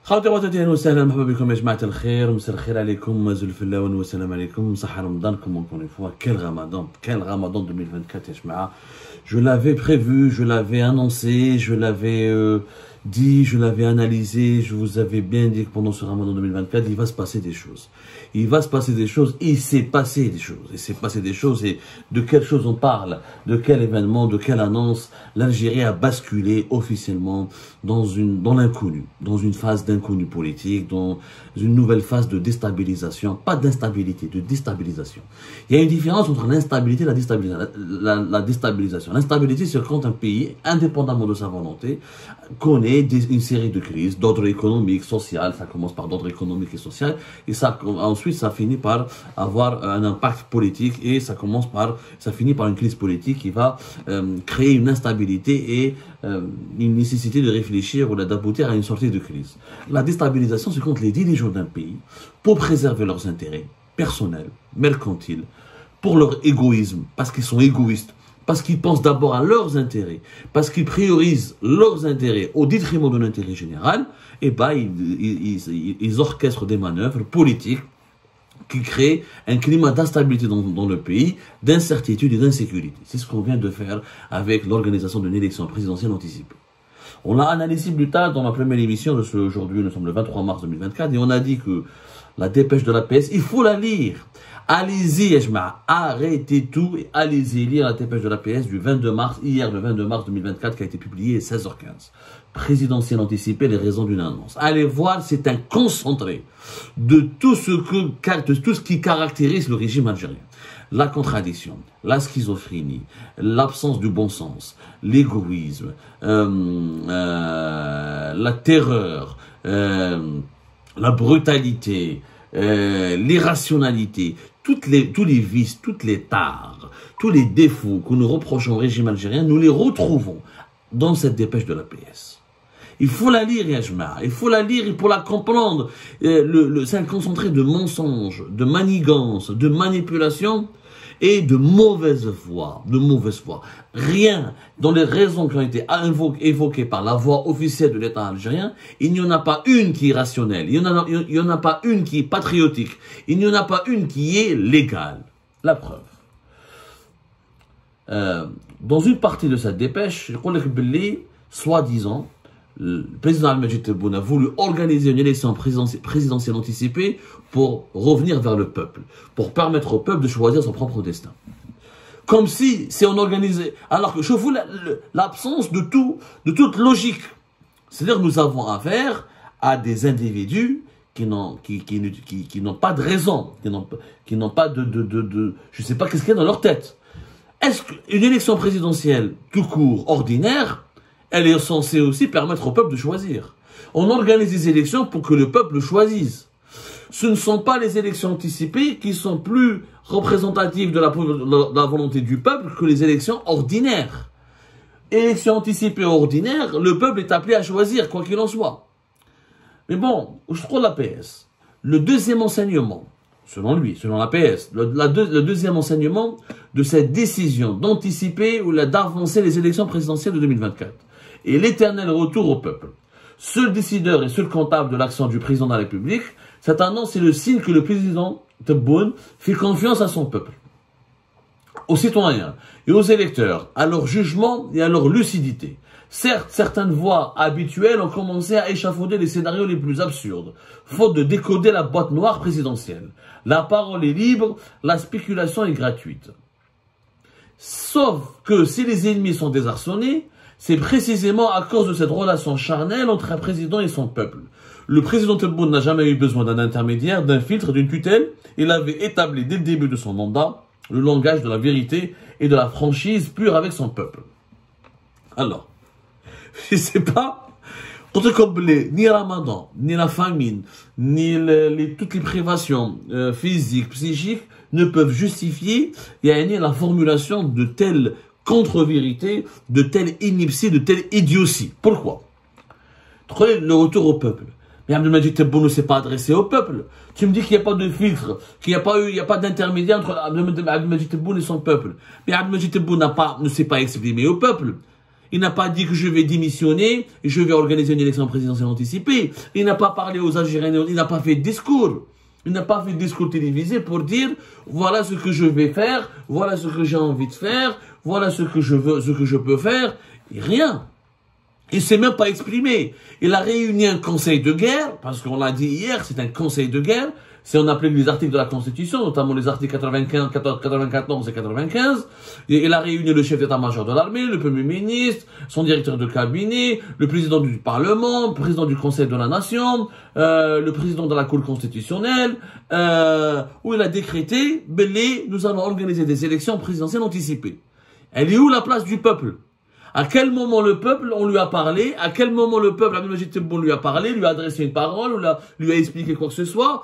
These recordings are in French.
خواتي وخواتاتي اهلا وسهلا مرحبا بكم يا جماعه الخير. مساء الخير عليكم زول الفلاون والسلام عليكم. صحة رمضانكم encore une fois. Quel Ramadan 2024 يا جماعه. Je l'avais prévu, je l'avais annoncé, je l'avais dit, je l'avais analysé, je vous avais bien dit que pendant ce Ramadan 2024, il va se passer des choses. Il va se passer des choses, il s'est passé des choses. Il s'est passé des choses et de quelles choses on parle, de quel événement, de quelle annonce. L'Algérie a basculé officiellement dans l'inconnu, dans une phase d'inconnu politique, dans une nouvelle phase de déstabilisation. Pas d'instabilité, de déstabilisation. Il y a une différence entre l'instabilité et la déstabilisation. L'instabilité, c'est quand un pays, indépendamment de sa volonté, connaît une série de crises d'ordre économique, social. Ça commence par d'ordre économique et social, et ensuite ça finit par avoir un impact politique, et ça finit par une crise politique qui va créer une instabilité et une nécessité de réfléchir ou d'aboutir à une sortie de crise. La déstabilisation, c'est quand les dirigeants d'un pays, pour préserver leurs intérêts personnels, mercantiles, pour leur égoïsme, parce qu'ils sont égoïstes, parce qu'ils pensent d'abord à leurs intérêts, parce qu'ils priorisent leurs intérêts au détriment de l'intérêt général, et ils orchestrent des manœuvres politiques qui créent un climat d'instabilité dans le pays, d'incertitude et d'insécurité. C'est ce qu'on vient de faire avec l'organisation d'une élection présidentielle anticipée. On l'a analysé plus tard dans ma première émission de aujourd'hui, nous sommes le 23 mars 2024, et on a dit que la dépêche de la PS, il faut la lire. Allez-y, arrêtez tout et allez-y lire la dépêche de la PS du 22 mars, hier le 22 mars 2024, qui a été publiée à 16h15. Présidentielle anticipée, les raisons d'une annonce. Allez voir, c'est un concentré de tout ce qui caractérise le régime algérien. La contradiction, la schizophrénie, l'absence du bon sens, l'égoïsme, la terreur, la brutalité, l'irrationalité, tous les vices, toutes les tares, tous les défauts que nous reprochons au régime algérien, nous les retrouvons dans cette dépêche de la PS. Il faut la lire, Yajma. Il faut la lire pour la comprendre. C'est un concentré de mensonges, de manigances, de manipulations et de mauvaise foi. Rien dans les raisons qui ont été évoquées par la voix officielle de l'État algérien, il n'y en a pas une qui est rationnelle, il n'y en a pas une qui est patriotique, il n'y en a pas une qui est légale. La preuve. Dans une partie de cette dépêche, soi-disant, le président Al-Majid Tebboune a voulu organiser une élection présidentielle anticipée pour revenir vers le peuple, pour permettre au peuple de choisir son propre destin. Comme si on organisait, alors que je vous l'absence de toute logique. C'est-à-dire que nous avons affaire à des individus qui n'ont pas de raison, qui n'ont pas je ne sais pas qu'est-ce qu'il y a dans leur tête. Est-ce qu'une élection présidentielle tout court, ordinaire, elle est censée aussi permettre au peuple de choisir? On organise des élections pour que le peuple choisisse. Ce ne sont pas les élections anticipées qui sont plus représentatives de la volonté du peuple que les élections ordinaires. Élections anticipées ordinaires, le peuple est appelé à choisir, quoi qu'il en soit. Mais bon, je trouve la PS. Le deuxième enseignement, selon lui, selon la PS, le deuxième enseignement de cette décision d'anticiper ou d'avancer les élections présidentielles de 2024 et l'éternel retour au peuple. Seul décideur et seul comptable de l'action du président de la République, cette annonce est le signe que le président Tebboune fait confiance à son peuple, aux citoyens et aux électeurs, à leur jugement et à leur lucidité. Certes, certaines voix habituelles ont commencé à échafauder les scénarios les plus absurdes, faute de décoder la boîte noire présidentielle. La parole est libre, la spéculation est gratuite. Sauf que si les ennemis sont désarçonnés, c'est précisément à cause de cette relation charnelle entre un président et son peuple. Le président Tebboune n'a jamais eu besoin d'un intermédiaire, d'un filtre, d'une tutelle. Il avait établi dès le début de son mandat le langage de la vérité et de la franchise pure avec son peuple. Alors, je ne sais pas, ni Ramadan, ni la famine, ni toutes les privations physiques, psychiques ne peuvent justifier la formulation de telles contre-vérité, de telle ineptie, de telle idiotie. Pourquoi? Le retour au peuple. Mais Abdelmajid Tebboune ne s'est pas adressé au peuple. Tu me dis qu'il n'y a pas de filtre, qu'il n'y a pas d'intermédiaire entre Abdelmajid Tebboune et son peuple. Mais Abdelmajid Tebboune ne s'est pas exprimé au peuple. Il n'a pas dit que je vais démissionner et je vais organiser une élection présidentielle anticipée. Il n'a pas parlé aux Algériens, il n'a pas fait de discours. Il n'a pas fait de discours télévisé pour dire voilà ce que je vais faire, voilà ce que j'ai envie de faire, voilà ce que je veux, ce que je peux faire. Et rien. Il s'est même pas exprimé. Il a réuni un conseil de guerre, parce qu'on l'a dit hier, c'est un conseil de guerre. Si on appelait les articles de la Constitution, notamment les articles 94 et 95, et il a réuni le chef d'état-major de l'armée, le premier ministre, son directeur de cabinet, le président du Parlement, le président du Conseil de la Nation, le président de la Cour constitutionnelle, où il a décrété, belé, nous allons organiser des élections présidentielles anticipées. Elle est où la place du peuple? À quel moment le peuple, on lui a parlé? À quel moment le peuple, Abdelmajid Tebboune lui a parlé, lui a adressé une parole, lui a expliqué quoi que ce soit?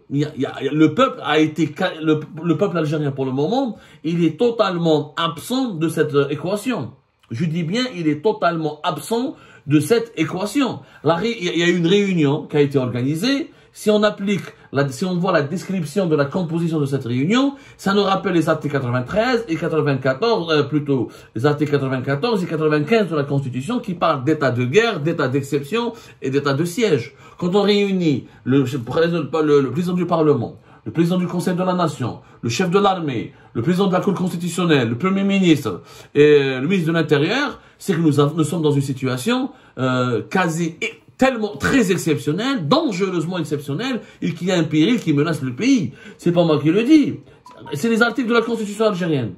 Le peuple a été, le peuple algérien pour le moment, il est totalement absent de cette équation. Je dis bien, il est totalement absent de cette équation. Il y a eu une réunion qui a été organisée. Si on applique, si on voit la description de la composition de cette réunion, ça nous rappelle les articles 93 et 94, plutôt, les articles 94 et 95 de la Constitution qui parlent d'état de guerre, d'état d'exception et d'état de siège. Quand on réunit le président du Parlement, le président du Conseil de la Nation, le chef de l'armée, le président de la Cour constitutionnelle, le Premier ministre et le ministre de l'Intérieur, c'est que nous sommes dans une situation tellement très exceptionnelle, dangereusement exceptionnelle, et qu'il y a un péril qui menace le pays. C'est pas moi qui le dis. C'est les articles de la Constitution algérienne.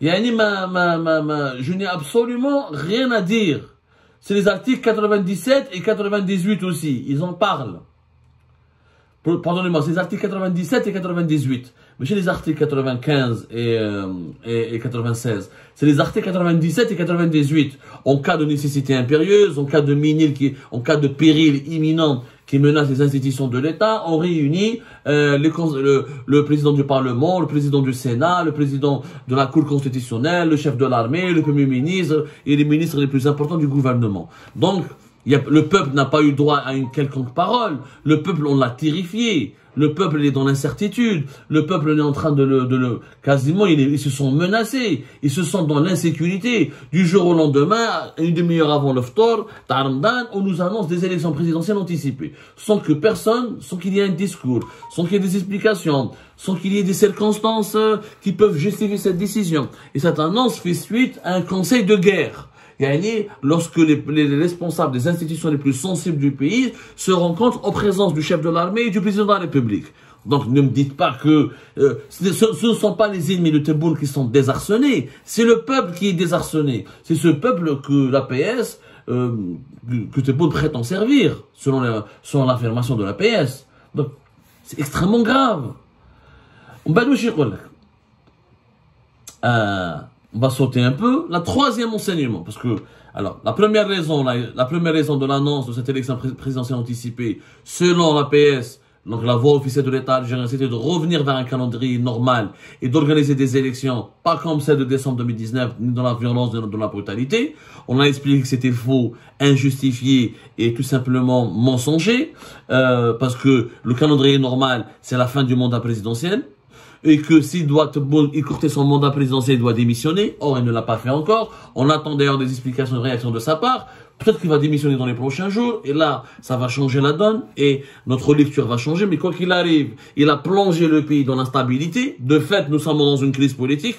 Je n'ai absolument rien à dire. C'est les articles 97 et 98 aussi. Ils en parlent. Pardonnez-moi, c'est les articles 97 et 98. Mais chez les articles 95 et 96, c'est les articles 97 et 98. En cas de nécessité impérieuse, en cas de en cas de péril imminent qui menace les institutions de l'État, on réunit le président du Parlement, le président du Sénat, le président de la Cour constitutionnelle, le chef de l'armée, le Premier ministre et les ministres les plus importants du gouvernement. Donc, le peuple n'a pas eu droit à une quelconque parole. Le peuple, on l'a terrifié. Le peuple est dans l'incertitude. Le peuple est en train quasiment, ils se sont menacés. Ils se sentent dans l'insécurité. Du jour au lendemain, une demi-heure avant le Ftor, Ramadan, on nous annonce des élections présidentielles anticipées. Sans qu'il y ait un discours, sans qu'il y ait des explications, sans qu'il y ait des circonstances qui peuvent justifier cette décision. Et cette annonce fait suite à un conseil de guerre. Lorsque les responsables des institutions les plus sensibles du pays se rencontrent en présence du chef de l'armée et du président de la République. Donc ne me dites pas que ce ne sont pas les ennemis de Tebboune qui sont désarçonnés, c'est le peuple qui est désarçonné. C'est ce peuple que l'APS, que Tebboune prétend servir, selon l'affirmation de l'APS. Donc c'est extrêmement grave. On va sauter un peu. La troisième enseignement, parce que, alors, la première raison de l'annonce de cette élection présidentielle anticipée, selon l'APS, donc la voix officielle de l'État algérien, c'était de revenir vers un calendrier normal et d'organiser des élections, pas comme celle de décembre 2019, ni dans la violence, ni dans la brutalité. On a expliqué que c'était faux, injustifié et tout simplement mensonger, parce que le calendrier normal, c'est la fin du mandat présidentiel. Et que s'il doit écourter son mandat présidentiel, il doit démissionner. Or, il ne l'a pas fait encore. On attend d'ailleurs des explications, de réactions de sa part. Peut-être qu'il va démissionner dans les prochains jours. Et là, ça va changer la donne. Et notre lecture va changer. Mais quoi qu'il arrive, il a plongé le pays dans l'instabilité. De fait, nous sommes dans une crise politique.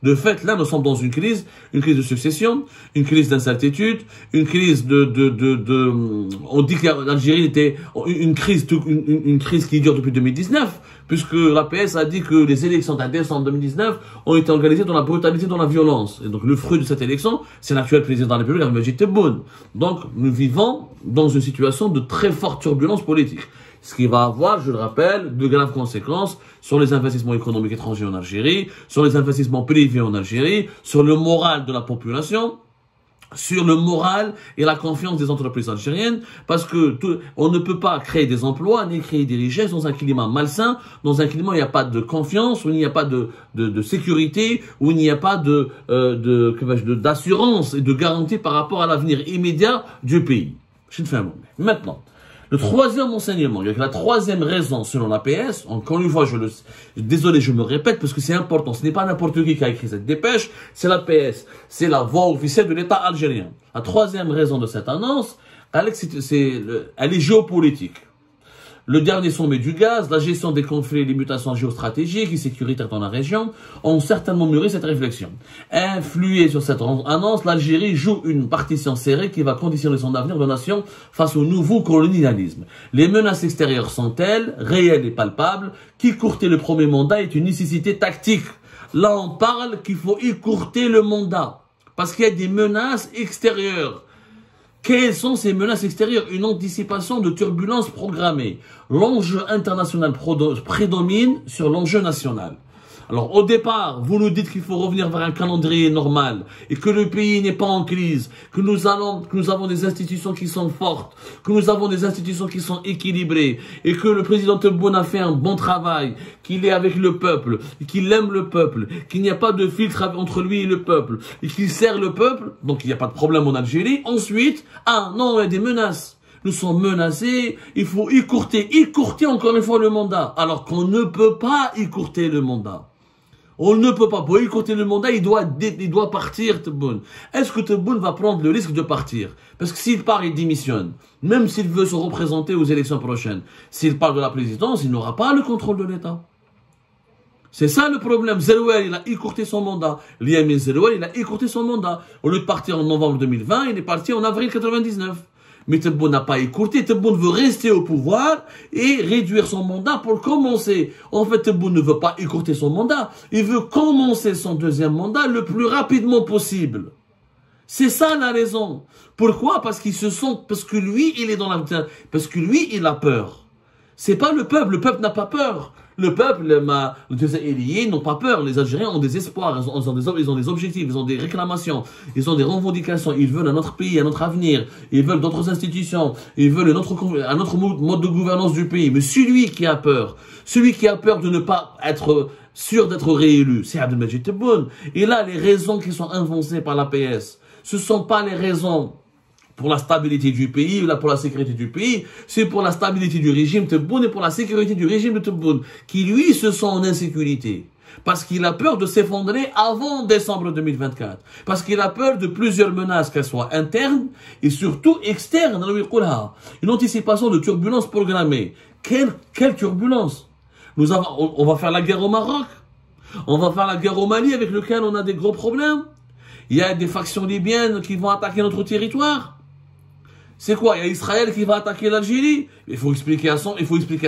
De fait, là, nous sommes dans une crise de succession, une crise d'incertitude, une crise on dit que l'Algérie était une crise qui dure depuis 2019, puisque l'APS a dit que les élections de décembre 2019 ont été organisées dans la brutalité, dans la violence. Et donc, le fruit de cette élection, c'est l'actuel président de la République, Abdelmajid Tebboune. Donc, nous vivons dans une situation de très forte turbulence politique. Ce qui va avoir, je le rappelle, de graves conséquences sur les investissements économiques étrangers en Algérie, sur les investissements privés en Algérie, sur le moral de la population, sur le moral et la confiance des entreprises algériennes, parce que on ne peut pas créer des emplois ni créer des richesses dans un climat malsain, dans un climat où il n'y a pas de confiance, où il n'y a pas de sécurité, où il n'y a pas d'assurance et de garantie par rapport à l'avenir immédiat du pays. Je ne fais un mot. Maintenant, Le troisième enseignement, la troisième raison selon la PS, encore une fois, désolé, je me répète parce que c'est important, ce n'est pas n'importe qui a écrit cette dépêche, c'est la PS, c'est la voix officielle de l'État algérien. La troisième raison de cette annonce, elle est géopolitique. Le dernier sommet du gaz, la gestion des conflits, les mutations géostratégiques et sécuritaires dans la région ont certainement mûri cette réflexion. Influée sur cette annonce, l'Algérie joue une partition serrée qui va conditionner son avenir de nation face au nouveau colonialisme. Les menaces extérieures sont telles, réelles et palpables, qu'écourter le premier mandat est une nécessité tactique. Là, on parle qu'il faut écourter le mandat parce qu'il y a des menaces extérieures. Quelles sont ces menaces extérieures? Une anticipation de turbulences programmées. L'enjeu international prédomine sur l'enjeu national. Alors au départ, vous nous dites qu'il faut revenir vers un calendrier normal et que le pays n'est pas en crise, que nous avons des institutions qui sont fortes, que nous avons des institutions qui sont équilibrées et que le président Tebboune a fait un bon travail, qu'il est avec le peuple, qu'il aime le peuple, qu'il n'y a pas de filtre entre lui et le peuple et qu'il sert le peuple, donc il n'y a pas de problème en Algérie. Ensuite, ah non, il y a des menaces. Nous sommes menacés, il faut écourter encore une fois le mandat, alors qu'on ne peut pas écourter le mandat. On ne peut pas. Pour écourter le mandat, il doit partir, Tebboune. Est-ce que Tebboune va prendre le risque de partir? Parce que s'il part, il démissionne. Même s'il veut se représenter aux élections prochaines. S'il part de la présidence, il n'aura pas le contrôle de l'État. C'est ça le problème. Zerouel, il a écourté son mandat. Liamin Zerouel, il a écourté son mandat. Au lieu de partir en novembre 2020, il est parti en avril 99. Mais Tebboune n'a pas écourté. Tebboune veut rester au pouvoir et réduire son mandat pour commencer. En fait, Tebboune ne veut pas écourter son mandat. Il veut commencer son deuxième mandat le plus rapidement possible. C'est ça la raison. Pourquoi? Parce que lui, il est dans parce que lui, il a peur. C'est pas le peuple. Le peuple n'a pas peur. Le peuple, les Algériens n'ont pas peur. Les Algériens ont des espoirs, ils ont des objectifs, ils ont des réclamations, ils ont des revendications. Ils veulent un autre pays, un autre avenir. Ils veulent d'autres institutions. Ils veulent un autre mode de gouvernance du pays. Mais celui qui a peur de ne pas être sûr d'être réélu, c'est Abdelmadjid Tebboune. Et là, les raisons qui sont avancées par l'APS, ce ne sont pas les raisons pour la stabilité du pays, là pour la sécurité du pays, c'est pour la stabilité du régime Tebboune et pour la sécurité du régime de Tebboune, qui lui se sent en insécurité. Parce qu'il a peur de s'effondrer avant décembre 2024. Parce qu'il a peur de plusieurs menaces, qu'elles soient internes et surtout externes. Une anticipation de turbulences programmées. Quelle turbulence? On va faire la guerre au Maroc. On va faire la guerre au Mali avec lequel on a des gros problèmes. Il y a des factions libyennes qui vont attaquer notre territoire. C'est quoi? Il y a Israël qui va attaquer l'Algérie. Il faut expliquer à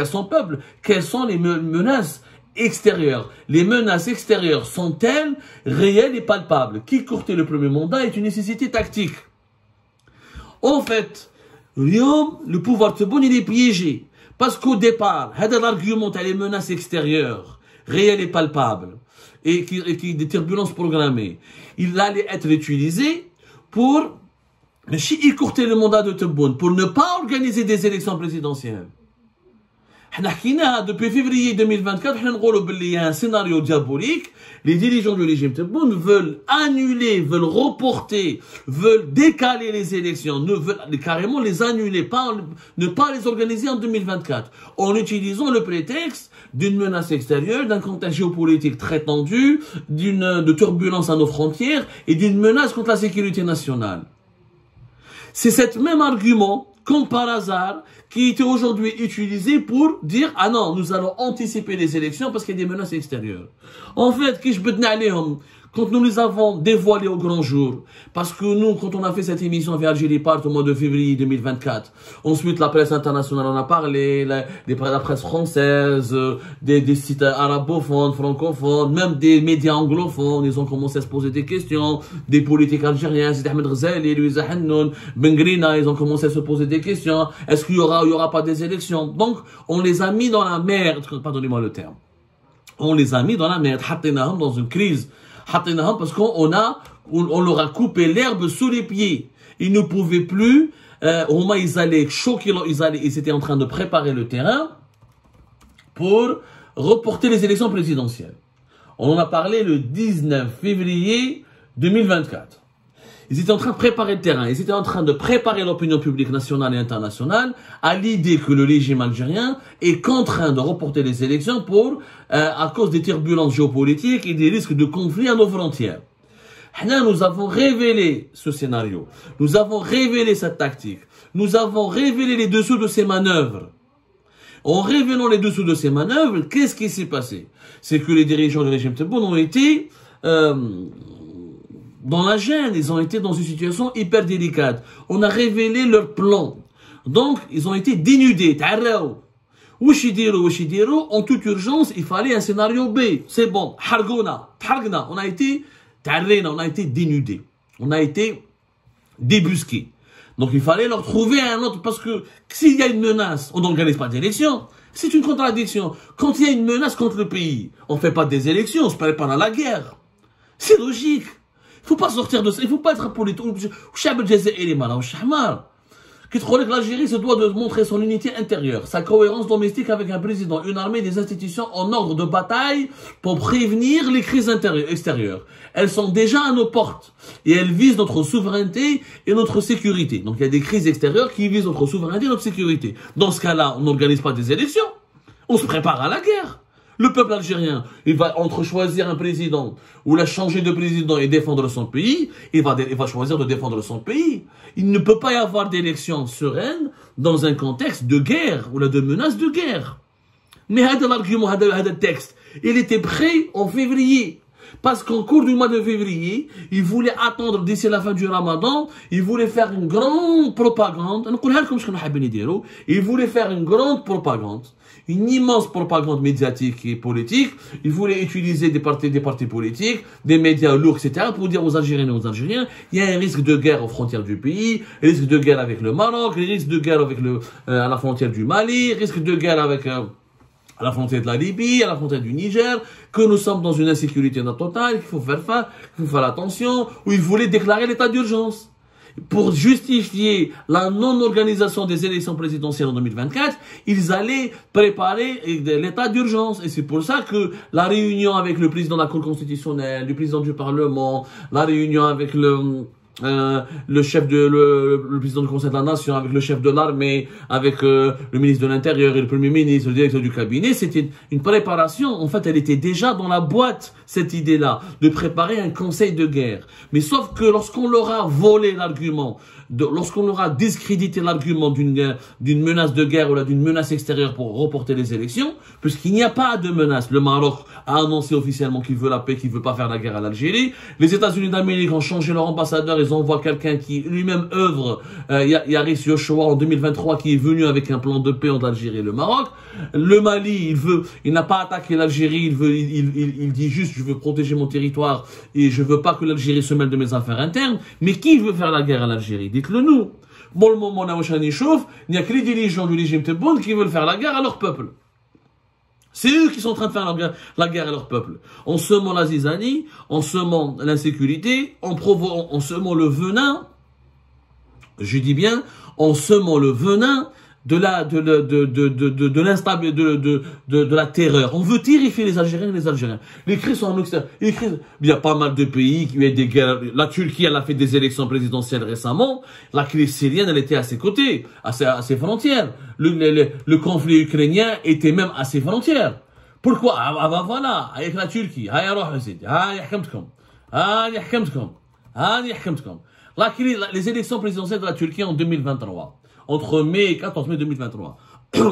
son peuple quelles sont les menaces extérieures. Les menaces extérieures sont-elles réelles et palpables? Qu'écourter le premier mandat est une nécessité tactique. En fait, le pouvoir Tebboune, il est piégé. Parce qu'au départ, l'argument les menaces extérieures, réelles et palpables, et des turbulences programmées, il allait être utilisé pour écourter le mandat de Tebboune, pour ne pas organiser des élections présidentielles. Depuis février 2024, il y a un scénario diabolique. Les dirigeants du régime Tebboune veulent annuler, veulent reporter, veulent décaler les élections, veulent carrément les annuler, ne pas les organiser en 2024, en utilisant le prétexte d'une menace extérieure, d'un contexte géopolitique très tendu, de turbulences à nos frontières et d'une menace contre la sécurité nationale. C'est cet même argument, comme par hasard, qui était aujourd'hui utilisé pour dire « Ah non, nous allons anticiper les élections parce qu'il y a des menaces extérieures. » En fait, quand nous les avons dévoilés au grand jour, parce que nous, quand on a fait cette émission avec Algérie Part au mois de février 2024, ensuite la presse internationale en a parlé, la presse française, des sites arabophones, francophones, même des médias anglophones, ils ont commencé à se poser des questions, des politiques algériens, Sidi Ahmed Ghazali, Louisa Hannoun, Ben Grina, ils ont commencé à se poser des questions, est-ce qu'il y aura pas des élections? Donc, on les a mis dans la merde, pardonnez-moi le terme, on les a mis dans la merde, dans une crise, parce qu'on leur a coupé l'herbe sous les pieds. Ils ne pouvaient plus, au moins ils allaient choquer, ils étaient en train de préparer le terrain pour reporter les élections présidentielles. On en a parlé le 19 février 2024. Ils étaient en train de préparer le terrain, ils étaient en train de préparer l'opinion publique nationale et internationale à l'idée que le régime algérien est contraint de reporter les élections à cause des turbulences géopolitiques et des risques de conflit à nos frontières. Nous avons révélé ce scénario, nous avons révélé cette tactique, nous avons révélé les dessous de ces manœuvres. En révélant les dessous de ces manœuvres, qu'est-ce qui s'est passé? C'est que les dirigeants du régime Tebboune ont été dans la gêne, ils ont été dans une situation hyper délicate. On a révélé leur plan. Donc, ils ont été dénudés. En toute urgence, il fallait un scénario B. C'est bon. On a été dénudés. On a été débusqués. Donc, il fallait leur trouver un autre, parce que s'il y a une menace, on n'organise pas d'élections. C'est une contradiction. Quand il y a une menace contre le pays, on ne fait pas des élections, on se prépare à la guerre. C'est logique. Il ne faut pas sortir de ça. Il ne faut pas être politique. L'Algérie se doit de montrer son unité intérieure, sa cohérence domestique avec un président, une armée, des institutions en ordre de bataille pour prévenir les crises extérieures. Elles sont déjà à nos portes et elles visent notre souveraineté et notre sécurité. Donc il y a des crises extérieures qui visent notre souveraineté et notre sécurité. Dans ce cas-là, on n'organise pas des élections. On se prépare à la guerre. Le peuple algérien, il va entre choisir un président ou la changer de président et défendre son pays, il va choisir de défendre son pays. Il ne peut pas y avoir d'élection sereine dans un contexte de guerre ou de menace de guerre. Mais l'argument, le texte, il était prêt en février. Parce qu'en cours du mois de février, il voulait attendre d'ici la fin du Ramadan, il voulait faire une grande propagande. Il voulait faire une grande propagande, une immense propagande médiatique et politique. Il voulait utiliser des partis politiques, des médias lourds, etc. pour dire aux Algériens et aux Algériens, il y a un risque de guerre aux frontières du pays, un risque de guerre avec le Maroc, un risque de guerre avec à la frontière du Mali, risque de guerre avec à la frontière de la Libye, à la frontière du Niger, que nous sommes dans une insécurité totale, qu'il faut faire face, qu'il faut faire attention, où ils voulaient déclarer l'état d'urgence. Pour justifier la non-organisation des élections présidentielles en 2024, ils allaient préparer l'état d'urgence. Et c'est pour ça que la réunion avec le président de la Cour constitutionnelle, le président du Parlement, la réunion avec le président du Conseil de la Nation, avec le chef de l'armée, avec le ministre de l'Intérieur et le Premier ministre, le directeur du cabinet, c'était une préparation. En fait, elle était déjà dans la boîte, cette idée-là, de préparer un conseil de guerre. Mais sauf que lorsqu'on leur a volé l'argument, lorsqu'on leur a discrédité l'argument d'une menace de guerre ou d'une menace extérieure pour reporter les élections, puisqu'il n'y a pas de menace. Le Maroc a annoncé officiellement qu'il veut la paix, qu'il veut pas faire la guerre à l'Algérie. Les États-Unis d'Amérique ont changé leur ambassadeur, ils envoient quelqu'un qui lui-même œuvre, Yaris Yoshua en 2023, qui est venu avec un plan de paix entre l'Algérie et le Maroc. Le Mali, il n'a pas attaqué l'Algérie, il dit juste, je veux protéger mon territoire et je veux pas que l'Algérie se mêle de mes affaires internes. Mais qui veut faire la guerre à l'Algérie? Dites-le nous. Bon, le moment où il n'y a que les dirigeants du régime Tebboune qui veulent faire la guerre à leur peuple. C'est eux qui sont en train de faire la guerre à leur peuple. En semant la zizanie, en semant l'insécurité, en semant le venin, je dis bien, en semant le venin de la terreur. On veut terrifier les Algériens et les Algériens. Les crises sont en extérieur. Il y a pas mal de pays qui ont des guerres. La Turquie, elle a fait des élections présidentielles récemment. La crise syrienne, elle était à ses côtés, à ses frontières. Le conflit ukrainien était même à ses frontières. Pourquoi? Voilà, avec la Turquie. Les élections présidentielles de la Turquie en 2023. Entre mai et 14 mai 2023.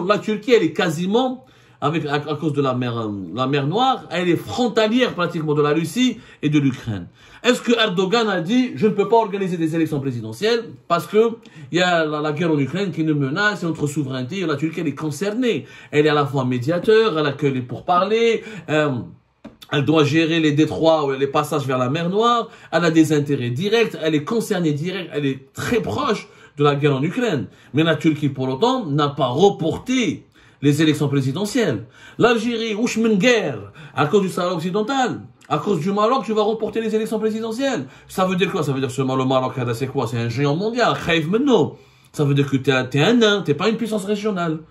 La Turquie, elle est quasiment, à cause de la mer Noire, elle est frontalière pratiquement de la Russie et de l'Ukraine. Est-ce que Erdogan a dit, je ne peux pas organiser des élections présidentielles parce que il y a la guerre en Ukraine qui nous menace et notre souveraineté, et la Turquie, elle est concernée. Elle est à la fois médiateur, elle accueille les pourparlers, elle doit gérer les détroits, les passages vers la mer Noire, elle a des intérêts directs, elle est concernée direct, elle est très proche de la guerre en Ukraine. Mais la Turquie, pour autant, n'a pas reporté les élections présidentielles. L'Algérie, ouch men guerre, à cause du Sahara occidental, à cause du Maroc, tu vas reporter les élections présidentielles. Ça veut dire quoi? Ça veut dire seulement le Maroc, c'est quoi? C'est un géant mondial, khaïf maintenant. Ça veut dire que t'es un nain, t'es pas une puissance régionale.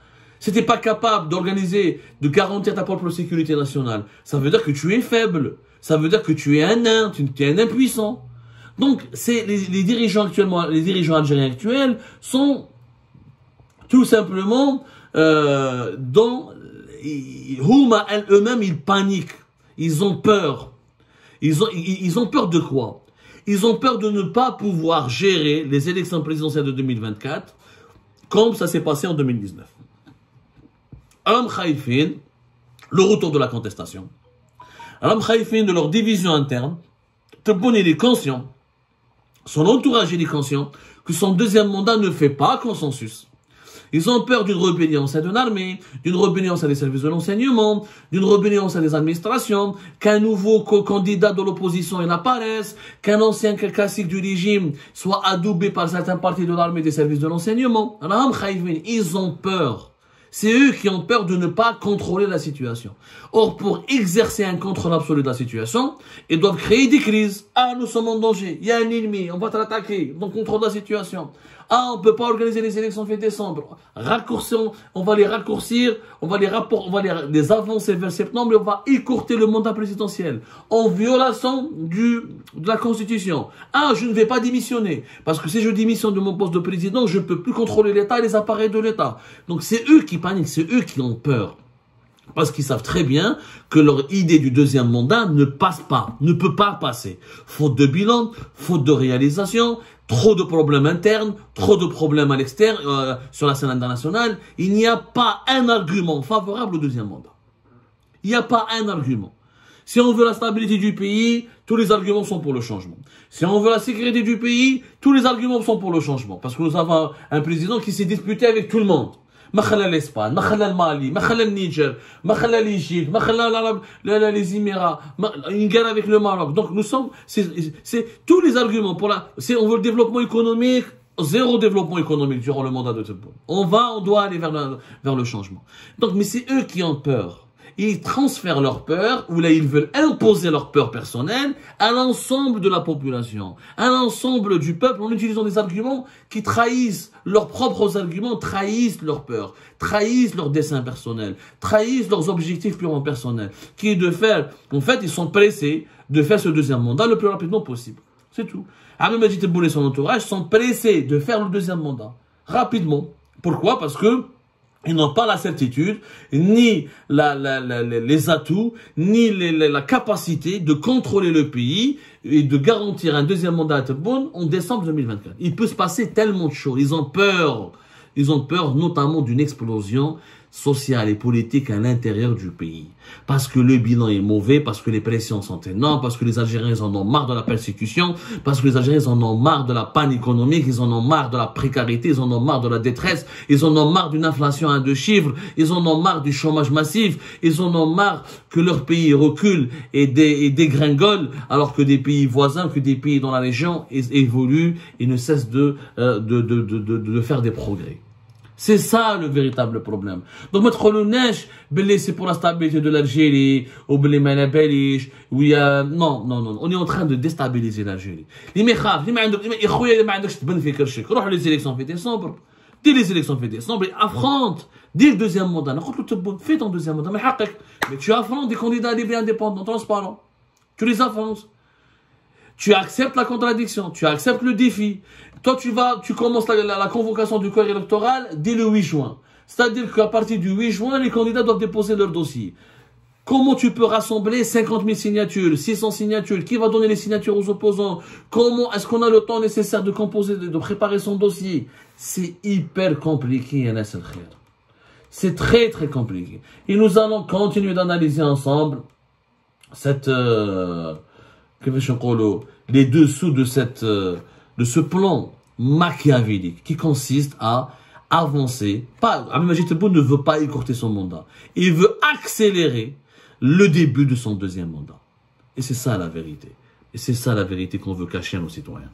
Si t'es pas capable d'organiser, de garantir ta propre sécurité nationale, ça veut dire que tu es faible. Ça veut dire que tu es un nain, tu es un impuissant. Donc, les dirigeants actuellement, les dirigeants algériens actuels sont tout simplement eux-mêmes, ils paniquent, ils ont peur. Ils ont peur de quoi? Ils ont peur de ne pas pouvoir gérer les élections présidentielles de 2024 comme ça s'est passé en 2019. Alam Khaïfin, le retour de la contestation. Alam Khaïfin de leur division interne. Tebboune, il est conscient, son entourage il est conscient que son deuxième mandat ne fait pas consensus. Ils ont peur d'une rébellion à d'une armée, d'une rébellion à des services de l'enseignement, d'une rébellion à des administrations, qu'un nouveau candidat de l'opposition il apparaisse, qu'un ancien classique du régime soit adoubé par certains partis de l'armée et des services de l'enseignement. Ils ont peur. C'est eux qui ont peur de ne pas contrôler la situation. Or, pour exercer un contrôle absolu de la situation, ils doivent créer des crises. Ah, nous sommes en danger. Il y a un ennemi. On va te l'attaquer. Donc, contrôle la situation. Ah, on ne peut pas organiser les élections fin décembre. On va les raccourcir. On va les avancer vers septembre et on va écourter le mandat présidentiel. En violation de la Constitution. Ah, je ne vais pas démissionner. Parce que si je démissionne de mon poste de président, je ne peux plus contrôler l'État et les appareils de l'État. Donc, c'est eux qui paniquent. C'est eux qui ont peur. Parce qu'ils savent très bien que leur idée du deuxième mandat ne passe pas, ne peut pas passer. Faute de bilan, faute de réalisation, trop de problèmes internes, trop de problèmes à l'extérieur, sur la scène internationale. Il n'y a pas un argument favorable au deuxième mandat. Il n'y a pas un argument. Si on veut la stabilité du pays, tous les arguments sont pour le changement. Si on veut la sécurité du pays, tous les arguments sont pour le changement. Parce que nous avons un président qui s'est disputé avec tout le monde. Makhala l'Espagne, Makhala le Mali, Makhala le Niger, Makhala l'Égypte, Makhala les Émirats, une guerre avec le Maroc. Donc nous sommes, c'est tous les arguments pour on veut le développement économique, zéro développement économique durant le mandat de Tebboune. On doit aller vers le changement. Donc, mais c'est eux qui ont peur. Ils transfèrent leur peur, ou là ils veulent imposer leur peur personnelle à l'ensemble de la population, à l'ensemble du peuple, en utilisant des arguments qui trahissent leurs propres arguments, trahissent leur peur, trahissent leurs desseins personnels, trahissent leurs objectifs purement personnels, qui est de faire, en fait, ils sont pressés de faire ce deuxième mandat le plus rapidement possible. C'est tout. Abdelmadjid Tebboune et son entourage sont pressés de faire le deuxième mandat rapidement. Pourquoi? Parce que ils n'ont pas la certitude, ni les atouts, ni la capacité de contrôler le pays et de garantir un deuxième mandat à Tebboune en décembre 2024. Il peut se passer tellement de choses. Ils ont peur. Ils ont peur notamment d'une explosion sociale et politique à l'intérieur du pays. Parce que le bilan est mauvais, parce que les pressions sont énormes, parce que les Algériens en ont marre de la persécution, parce que les Algériens en ont marre de la panne économique, ils en ont marre de la précarité, ils en ont marre de la détresse, ils en ont marre d'une inflation à 2 chiffres, ils en ont marre du chômage massif, ils en ont marre que leur pays recule et dégringole, alors que des pays voisins, que des pays dans la région évoluent et ne cessent de faire des progrès. C'est ça le véritable problème. Donc mettre le neige, c'est pour la stabilité de l'Algérie, ou oui, non, on est en train de déstabiliser l'Algérie. Les élections fait décembre. Dès les élections fait décembre, affronte. Dès le deuxième mandat, fais ton deuxième mandat, mais tu affrontes des candidats libres et indépendants, transparents. Tu les affrontes. Tu acceptes la contradiction, tu acceptes le défi. Toi, tu commences la convocation du corps électoral dès le 8 juin. C'est-à-dire qu'à partir du 8 juin, les candidats doivent déposer leur dossier. Comment tu peux rassembler 50 000 signatures, 600 signatures? Qui va donner les signatures aux opposants? Comment est-ce qu'on a le temps nécessaire de composer, de préparer son dossier? C'est hyper compliqué, Yanas El Khair. C'est très, très compliqué. Et nous allons continuer d'analyser ensemble les dessous de ce plan machiavélique qui consiste à avancer. Abdelmadjid Tebboune ne veut pas écourter son mandat. Il veut accélérer le début de son deuxième mandat. Et c'est ça la vérité. Et c'est ça la vérité qu'on veut cacher à nos citoyens.